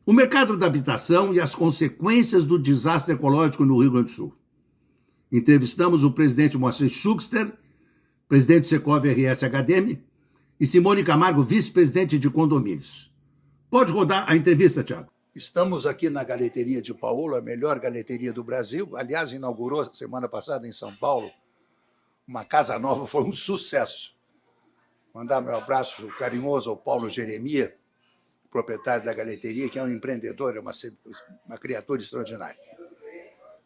O mercado da habitação e as consequências do desastre ecológico no Rio Grande do Sul. Entrevistamos o presidente Moacir Schuchster, presidente do Secov RS HDM, e Simone Camargo, vice-presidente de condomínios. Pode rodar a entrevista, Tiago. Estamos aqui na Galeteria de Paulo, a melhor galeteria do Brasil. Aliás, inaugurou semana passada em São Paulo uma casa nova, foi um sucesso. Mandar meu abraço carinhoso ao Paulo Jeremia, proprietário da galeteria, que é um empreendedor, é uma criatura extraordinária.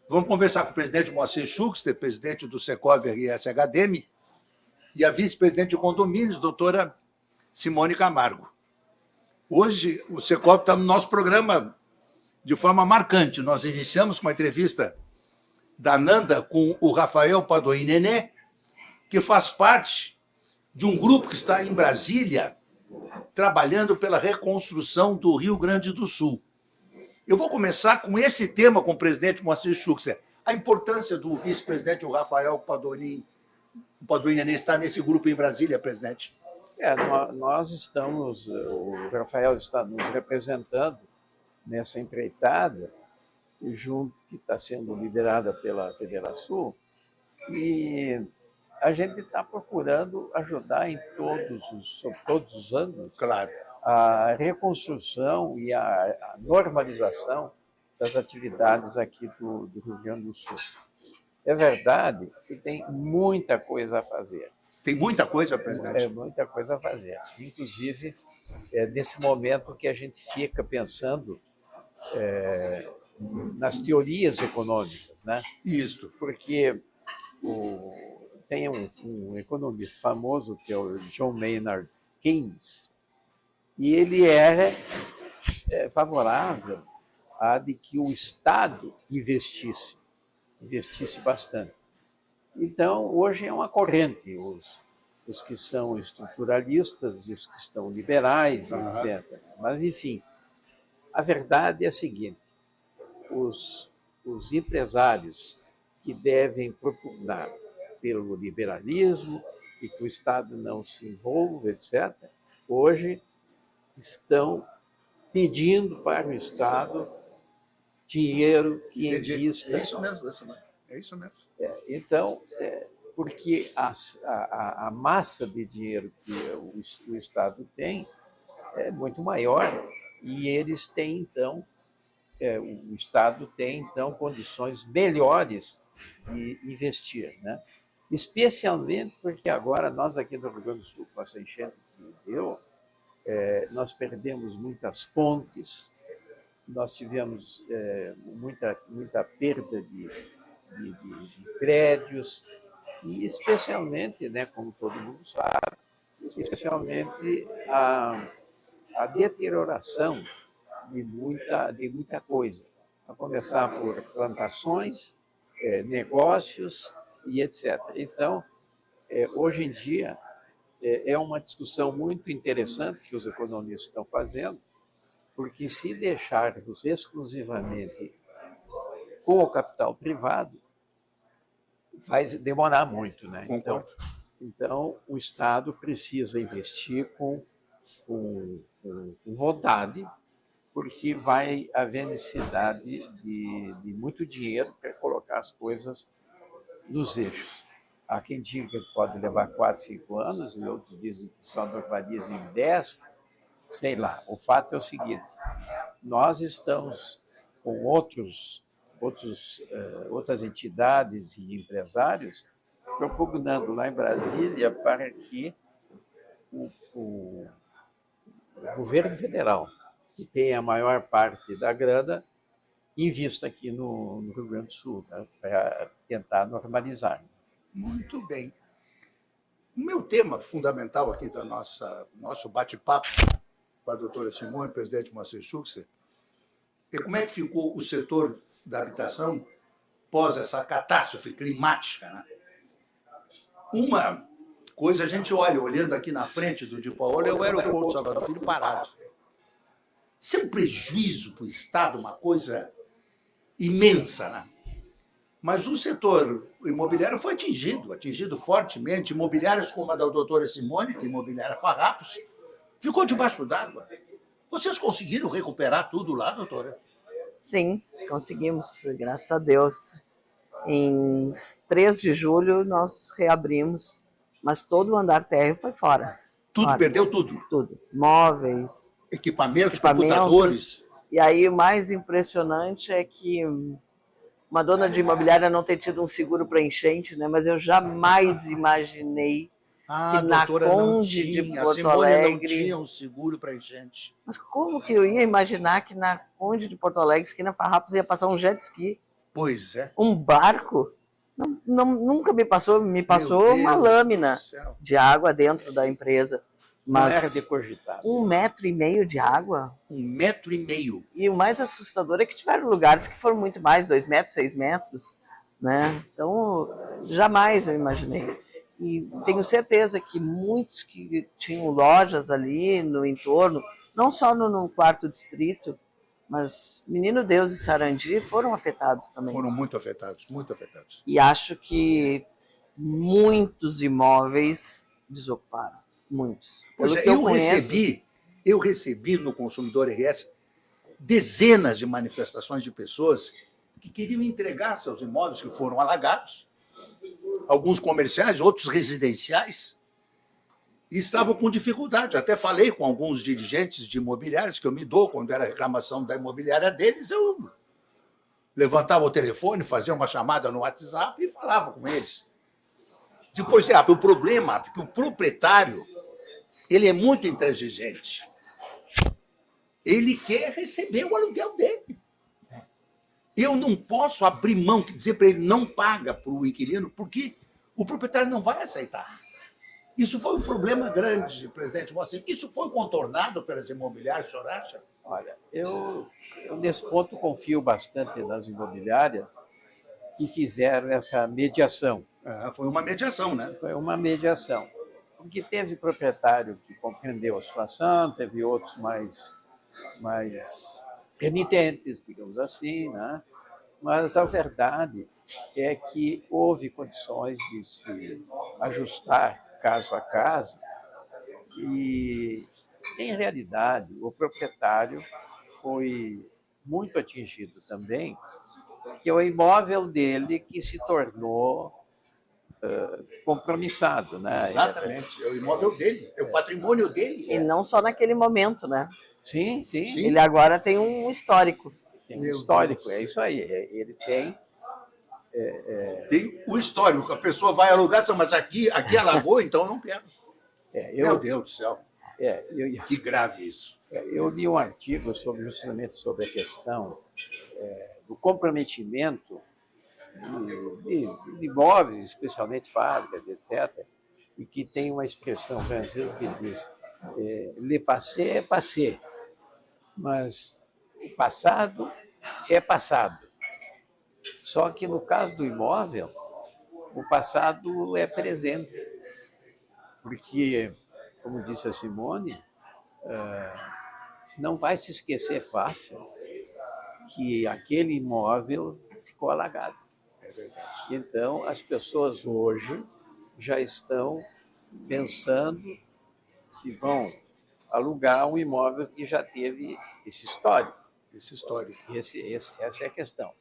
Vamos conversar com o presidente Moacir Schuchster, presidente do Secov RS HDM, e a vice-presidente de condomínios, doutora Simone Camargo. Hoje, o Secov está no nosso programa de forma marcante. Nós iniciamos com uma entrevista da Nanda com o Rafael Padoim Nené, que faz parte de um grupo que está em Brasília, trabalhando pela reconstrução do Rio Grande do Sul. Eu vou começar com esse tema com o presidente Moacir Schuchster. A importância do vice-presidente, o Rafael Padoim Nené, estar nesse grupo em Brasília, presidente. Nós estamos, o Rafael está nos representando nessa empreitada, que está sendo liderada pela Federação, e a gente está procurando ajudar em todos os anos, claro, a reconstrução e a normalização das atividades aqui do Rio Grande do Sul. É verdade que tem muita coisa a fazer. Tem muita coisa, presidente? É muita coisa a fazer. Inclusive, nesse momento que a gente fica pensando nas teorias econômicas, né? Isso. Porque tem um economista famoso, que é o John Maynard Keynes, e ele era favorável a de que o Estado investisse bastante. Então, hoje é uma corrente, os que são estruturalistas e os que estão liberais, etc. Mas, enfim, a verdade é a seguinte: os empresários que devem propugnar pelo liberalismo e que o Estado não se envolva, etc., hoje estão pedindo para o Estado dinheiro que invista. É isso mesmo, é isso mesmo. Então, porque a massa de dinheiro que o Estado tem é muito maior e eles têm, então, o Estado tem, então, condições melhores de investir, né? Especialmente porque agora nós aqui do Rio Grande do Sul, com essa enchente que deu, nós perdemos muitas pontes, nós tivemos muita perda de prédios e especialmente, né, como todo mundo sabe, especialmente a deterioração de muita coisa, a começar por plantações, negócios e etc. Então, hoje em dia, é uma discussão muito interessante que os economistas estão fazendo, porque se deixarmos exclusivamente com o capital privado, vai demorar muito, né? Então, o Estado precisa investir com vontade, porque vai haver necessidade de muito dinheiro para colocar as coisas nos eixos. Há quem diga que pode levar 4, 5 anos, e outros dizem que só normaliza em 10, sei lá. O fato é o seguinte: nós estamos com outras entidades e empresários propugnando lá em Brasília para que o governo federal, que tem a maior parte da grana, invista aqui no Rio Grande do Sul, né, para tentar normalizar. Muito bem. O meu tema fundamental aqui do nosso bate-papo com a doutora Simone, presidente Moacir Schuchster, é como é que ficou o setor da habitação pós essa catástrofe climática, né? Uma coisa a gente olhando aqui na frente do de Paulo, é o aeroporto Salvador Filho parado. Isso é um prejuízo para o Estado, uma coisa imensa, né? Mas o setor imobiliário foi atingido fortemente. Imobiliárias como a da doutora Simone, que é imobiliária Farrapos, ficou debaixo d'água. Vocês conseguiram recuperar tudo lá, doutora? Sim, conseguimos, graças a Deus. Em 3 de julho nós reabrimos, mas todo o andar térreo foi fora. Tudo, Fora. perdeu tudo? Tudo. Móveis, Equipamentos, computadores. E aí o mais impressionante é que uma dona de imobiliária não ter tido um seguro para enchente, né? Mas eu jamais imaginei que na Conde de Porto Alegre não tinha um seguro para enchente. Mas como que eu ia imaginar que na Conde de Porto Alegre, esquina Farrapos, ia passar um jet ski? Pois é. Um barco? Nunca me passou uma lâmina de água dentro da empresa. Mas não era decogitado. 1,5 metro de água? 1,5 metro. E o mais assustador é que tiveram lugares que foram muito mais, 2 metros, 6 metros. Né? Então, jamais eu imaginei. E tenho certeza que muitos que tinham lojas ali no entorno, não só no 4º distrito, mas Menino Deus e Sarandi foram afetados também. Foram muito afetados, muito afetados. E acho que muitos imóveis desocuparam, muitos. Pois é, eu recebi no Consumidor RS dezenas de manifestações de pessoas que queriam entregar seus imóveis que foram alagados, alguns comerciais, outros residenciais, e estavam com dificuldade. Até falei com alguns dirigentes de imobiliárias que eu me dou, quando era reclamação da imobiliária deles, eu levantava o telefone, fazia uma chamada no WhatsApp e falava com eles. Depois, o problema é que o proprietário ele é muito intransigente. Ele quer receber o aluguel dele. Eu não posso abrir mão, dizer para ele não paga para o inquilino, porque o proprietário não vai aceitar. Isso foi um problema grande, presidente Moacir. Isso foi contornado pelas imobiliárias, o senhor acha? Olha, eu nesse ponto confio bastante nas imobiliárias que fizeram essa mediação. Foi uma mediação, né? Foi uma mediação. Porque teve proprietário que compreendeu a situação, teve outros mais renitentes, digamos assim, né? Mas a verdade é que houve condições de se ajustar caso a caso e, em realidade, o proprietário foi muito atingido também, que é o imóvel dele que se tornou compromissado, né? Exatamente, é o imóvel dele, é o patrimônio dele. E não só naquele momento, né? Sim. Ele agora tem um histórico. Tem um histórico, é isso aí. Ele tem... Tem o histórico, a pessoa vai alugar, mas aqui alagou, então eu não quero. Meu Deus do céu, que grave isso. Eu li um artigo justamente sobre a questão do comprometimento de imóveis, especialmente fábricas, etc., e que tem uma expressão francesa que diz le passé é passé, mas o passado é passado. Só que no caso do imóvel, o passado é presente, porque, como disse a Simone, não vai se esquecer fácil que aquele imóvel ficou alagado. É verdade. Então, as pessoas hoje já estão pensando se vão alugar um imóvel que já teve esse histórico. Essa é a questão.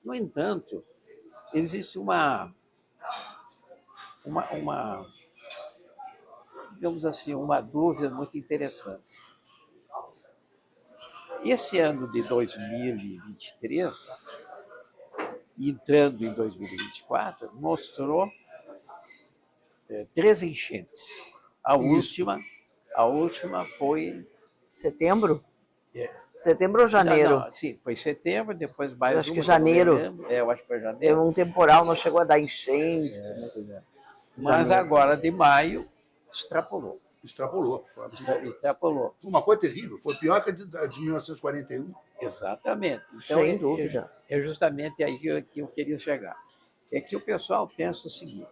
No entanto, existe digamos assim, uma dúvida muito interessante. Esse ano de 2023, entrando em 2024, mostrou 3 enchentes. A última foi... Setembro? Setembro ou janeiro? Não, sim, foi setembro, depois mais eu acho que janeiro. Eu acho que foi janeiro. Teve um temporal, não chegou a dar enchentes. Mas agora, de maio, extrapolou. Extrapolou. Uma coisa terrível, foi pior que a de 1941. Exatamente. Então, sem dúvida. É justamente aí que eu queria chegar. É que o pessoal pensa o seguinte: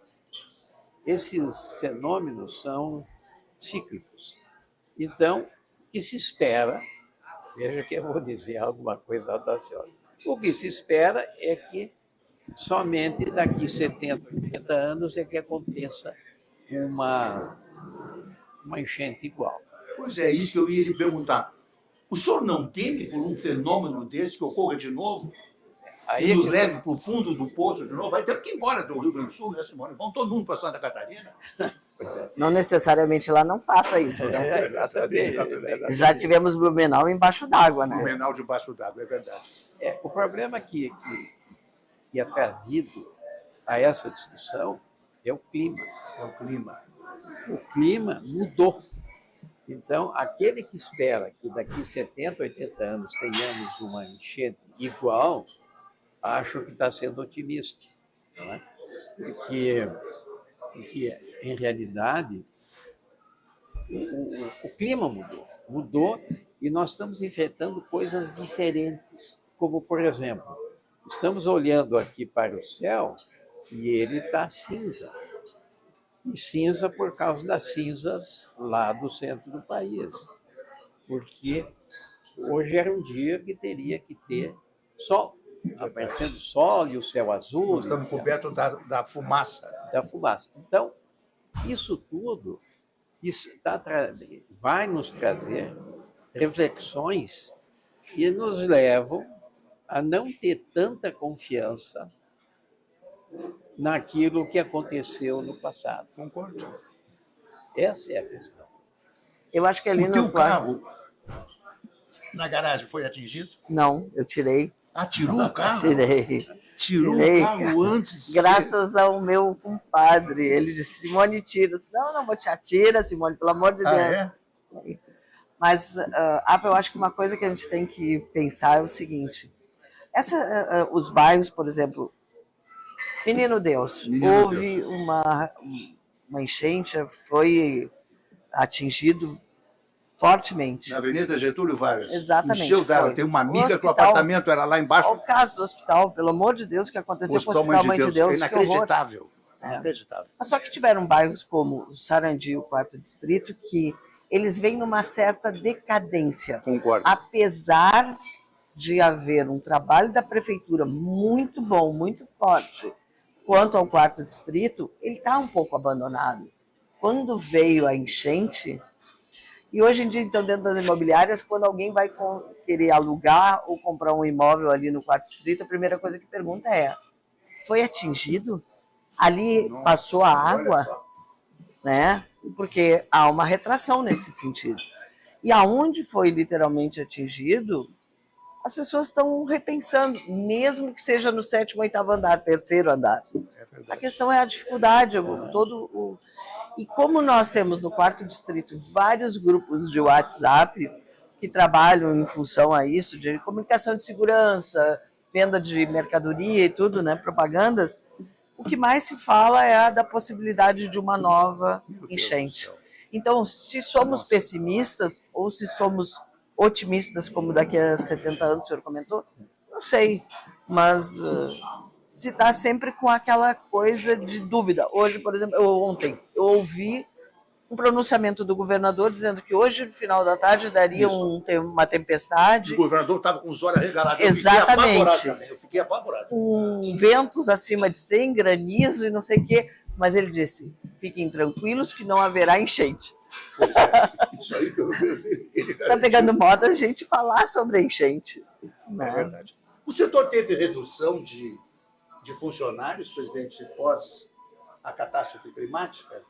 esses fenômenos são cíclicos. Então, o que se espera, veja que eu vou dizer alguma coisa audaciosa, o que se espera é que somente daqui 70, 80 anos é que aconteça uma enchente igual. Pois é, isso que eu ia lhe perguntar. O senhor não teme por um fenômeno desse que ocorra de novo Aí e nos leve para o fundo do poço de novo? Vai ter que ir embora do Rio Grande do Sul, né, Simone? Vão todo mundo para Santa Catarina. pois é. Não necessariamente lá não faça isso, né? Exatamente. Já tivemos Blumenau embaixo d'água, né? Blumenau debaixo d'água, é verdade. O problema que é trazido a essa discussão é o clima. É o clima. O clima mudou. Então, aquele que espera que daqui 70, 80 anos tenhamos uma enchente igual, acho que está sendo otimista. Não é? Porque, em realidade, o clima mudou e nós estamos enfrentando coisas diferentes. Como, por exemplo, estamos olhando aqui para o céu e ele está cinza. E cinza por causa das cinzas lá do centro do país. Porque hoje era um dia que teria que ter sol, aparecendo sol e o céu azul. Nós estamos cobertos da fumaça. Da fumaça. Então, isso tudo vai nos trazer reflexões que nos levam a não ter tanta confiança naquilo que aconteceu no passado. Concordo. Essa é a questão. Eu acho que ali O teu no quarto... carro na garagem foi atingido? Não, eu tirei. Ah, tirou o carro? Tirei. Tirou Tirei. o carro antes de Graças ao meu compadre. Ele disse, Simone, tira. Eu disse, não vou tirar. Tira, Simone, pelo amor de Deus. É? Mas, eu acho que uma coisa que a gente tem que pensar é o seguinte. Os bairros, por exemplo, Menino Deus, houve uma enchente, foi atingido fortemente. Na Avenida Getúlio Vargas. Exatamente. Encheu dela. Tem uma amiga que o apartamento era lá embaixo. Olha o caso do hospital, pelo amor de Deus, que aconteceu com o Hospital Hospital Mãe de Deus. É inacreditável. Inacreditável. Mas só que tiveram bairros como o Sarandi e o Quarto Distrito que eles vêm numa certa decadência. Concordo. Apesar de haver um trabalho da prefeitura muito bom, muito forte, quanto ao Quarto Distrito, ele está um pouco abandonado. Quando veio a enchente, e hoje em dia, então, dentro das imobiliárias, quando alguém vai querer alugar ou comprar um imóvel ali no Quarto Distrito, a primeira coisa que pergunta é, foi atingido? Ali passou a água? Né? Porque há uma retração nesse sentido. E aonde foi literalmente atingido, as pessoas estão repensando, mesmo que seja no 7º, 8º andar, 3º andar. A questão é a dificuldade, e como nós temos no Quarto Distrito vários grupos de WhatsApp que trabalham em função a isso, de comunicação de segurança, venda de mercadoria e tudo, né, propagandas, o que mais se fala é da possibilidade de uma nova enchente. Então, se somos pessimistas ou se somos otimistas, como daqui a 70 anos o senhor comentou, não sei, mas se está sempre com aquela coisa de dúvida. Hoje, por exemplo, ontem, eu ouvi um pronunciamento do governador dizendo que hoje, no final da tarde, daria uma tempestade. O governador estava com os olhos arregalados. Exatamente. Eu fiquei apavorado. Com ventos acima de 100, granizo e não sei o quê. Mas ele disse, fiquem tranquilos que não haverá enchente. Pois é, isso aí que eu Está pegando moda a gente falar sobre a enchente. É verdade. O setor teve redução de funcionários, presidente, pós a catástrofe climática?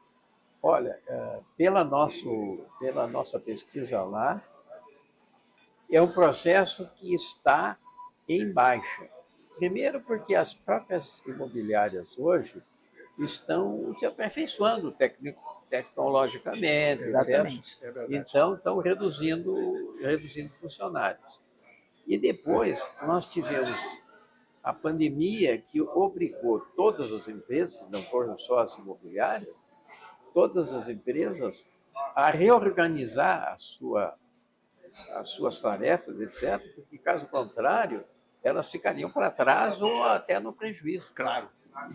Olha, pela nossa pesquisa lá, é um processo que está em baixa. Primeiro porque as próprias imobiliárias hoje estão se aperfeiçoando tecnologicamente, Exatamente. etc. Então, estão reduzindo funcionários. E depois nós tivemos a pandemia que obrigou todas as empresas, não foram só as imobiliárias, todas as empresas a reorganizar as suas tarefas, etc., porque, caso contrário, elas ficariam para trás ou até no prejuízo. Claro.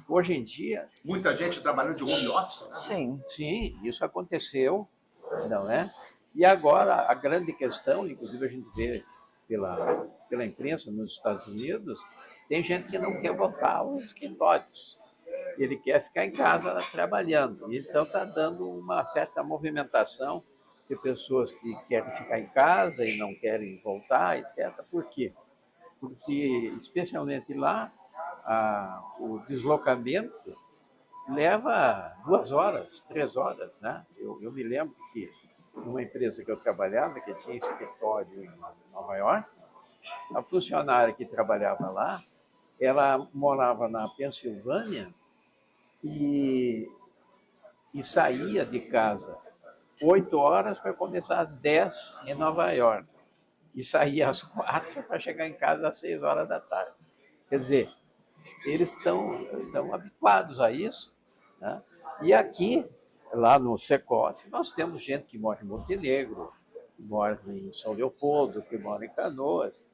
Hoje em dia... Muita gente trabalhando de home office, né? Sim, isso aconteceu, não é? E agora, a grande questão, inclusive a gente vê pela imprensa nos Estados Unidos, tem gente que não quer voltar aos escritórios. Ele quer ficar em casa trabalhando. Então, está dando uma certa movimentação ter pessoas que querem ficar em casa e não querem voltar, etc. Por quê? Porque, especialmente lá, o deslocamento leva 2 horas, 3 horas, né? Eu me lembro que numa empresa que eu trabalhava, que tinha escritório em Nova York, a funcionária que trabalhava lá, ela morava na Pensilvânia e saía de casa 8 horas para começar às 10 em Nova York. E saía às 4 para chegar em casa às 6 horas da tarde. Quer dizer, eles estão habituados a isso, né? E aqui, lá no Secov, nós temos gente que mora em Montenegro, que mora em São Leopoldo, que mora em Canoas,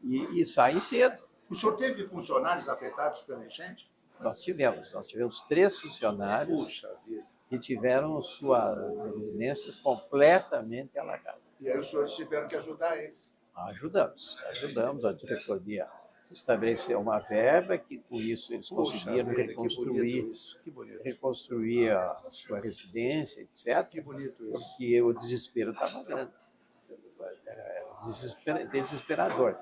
e sai cedo. O senhor teve funcionários afetados pela enchente? Nós tivemos 3 funcionários Puxa vida. que tiveram suas residências completamente alagadas. E aí os senhores tiveram que ajudar eles. Ajudamos. A diretoria estabeleceu uma verba que, com isso, eles conseguiram reconstruir a sua residência, etc. Que bonito isso. Porque o desespero estava grande. Era desesperador.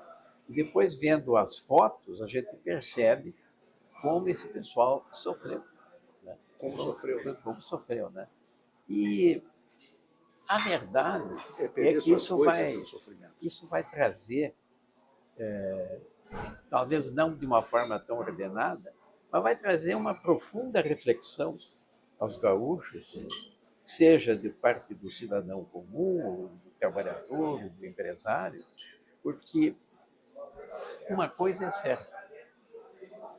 E depois, vendo as fotos, a gente percebe como esse pessoal sofreu. Né? Como sofreu, né? E a verdade é que isso vai trazer, talvez não de uma forma tão ordenada, mas vai trazer uma profunda reflexão aos gaúchos, seja de parte do cidadão comum, do trabalhador, do empresário, porque uma coisa é certa,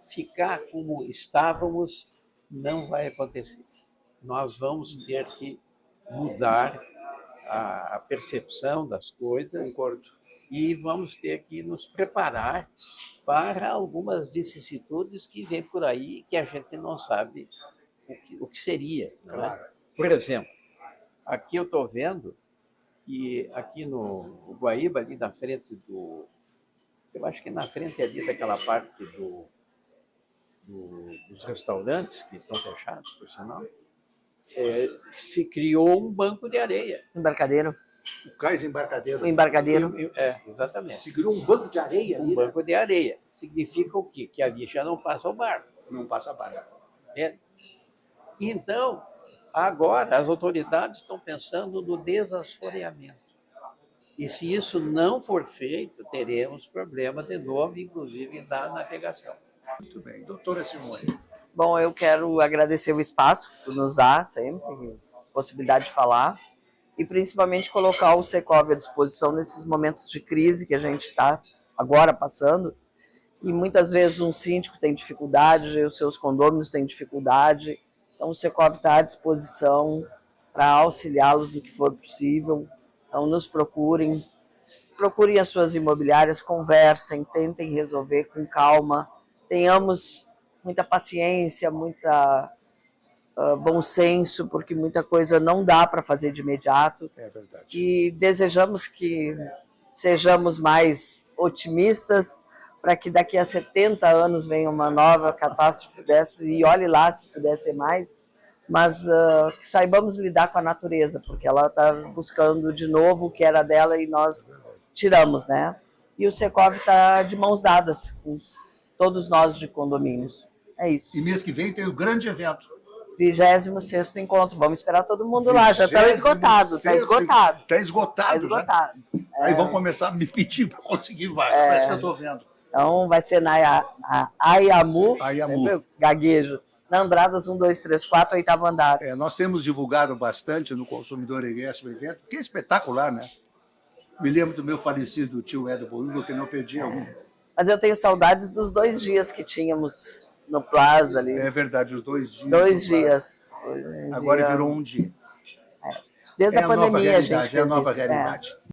ficar como estávamos não vai acontecer. Nós vamos ter que mudar a percepção das coisas. Concordo. E vamos ter que nos preparar para algumas vicissitudes que vêm por aí que a gente não sabe o que seria. Claro. Né? Por exemplo, aqui eu estou vendo que aqui no Guaíba, ali na frente eu acho que na frente ali daquela parte dos restaurantes que estão fechados, por sinal, se criou um banco de areia. Embarcadeiro. O cais embarcadeiro. O embarcadeiro. Exatamente. Se criou um banco de areia ali. Um banco de areia. Significa o quê? Que ali já não passa o barco. Não passa barco. Então, agora as autoridades estão pensando no desassoreamento. E se isso não for feito, teremos problema de novo, inclusive na navegação. Muito bem. Doutora Simone. Bom, eu quero agradecer o espaço que nos dá sempre, possibilidade de falar, e principalmente colocar o Secov à disposição nesses momentos de crise que a gente está agora passando. E muitas vezes um síndico tem dificuldade, os seus condôminos têm dificuldade, então o Secov está à disposição para auxiliá-los no que for possível. Então nos procurem as suas imobiliárias, conversem, tentem resolver com calma, tenhamos muita paciência, muita bom senso, porque muita coisa não dá para fazer de imediato. É verdade. E desejamos que sejamos mais otimistas para que daqui a 70 anos venha uma nova catástrofe dessa, e olhe lá se puder ser mais, mas que saibamos lidar com a natureza, porque ela está buscando de novo o que era dela e nós tiramos, né? E o Secov está de mãos dadas com todos nós de condomínios. É isso. E mês que vem tem um grande evento. 26º encontro. Vamos esperar todo mundo lá. Já está esgotado. Está esgotado. Está esgotado. Está esgotado. Aí vão começar a me pedir para conseguir vaga. Parece que eu estou vendo. Então vai ser na Ayamu. Ayamu. Gaguejo. Na Andradas 1, 2, 3, 4, 8º andar. Nós temos divulgado bastante no Consumidor RS o evento, que é espetacular, né? Me lembro do meu falecido tio Edo Boruga, que não perdia um. Mas eu tenho saudades dos 2 dias que tínhamos no Plaza ali. É verdade, os 2 dias. 2 dias. Agora virou um dia. Desde a pandemia a gente fez É a nova isso. realidade.